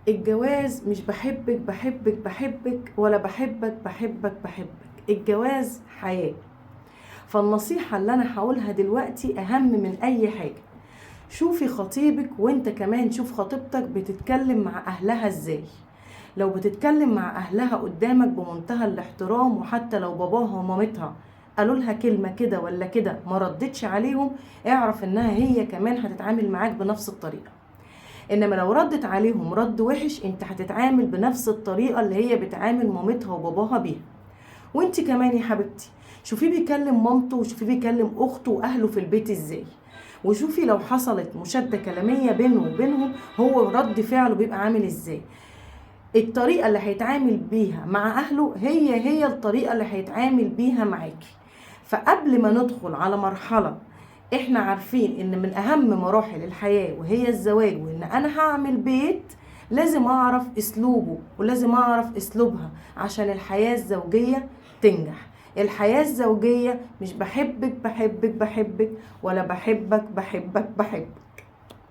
الجواز مش بحبك بحبك بحبك ولا بحبك بحبك بحبك، الجواز حياة. فالنصيحة اللي انا هقولها دلوقتي اهم من اي حاجة. شوفي خطيبك وانت كمان شوف خطيبتك بتتكلم مع اهلها ازاي. لو بتتكلم مع اهلها قدامك بمنتهى الاحترام، وحتى لو باباها ومامتها قالوا لها كلمة كده ولا كده ما ردتش عليهم، اعرف انها هي كمان هتتعامل معاك بنفس الطريقة. انما لو ردت عليهم رد وحش، انت هتتعامل بنفس الطريقة اللي هي بتعامل مامتها وباباها بيها. وانت كمان يا حبيبتي شوفي بيكلم مامته، وشوفي بيكلم اخته واهله في البيت ازاي. وشوفي لو حصلت مشادة كلامية بينه وبينهم، هو رد فعله بيبقى عامل ازاي. الطريقة اللي هيتعامل بيها مع اهله هي الطريقة اللي هيتعامل بيها معاكي. فقبل ما ندخل على مرحلة احنا عارفين ان من اهم مراحل الحياة وهي الزواج، وان انا هعمل بيت، لازم اعرف اسلوبه ولازم اعرف اسلوبها عشان الحياة الزوجية تنجح. الحياة الزوجية مش بحبك بحبك بحبك ولا بحبك بحبك بحبك.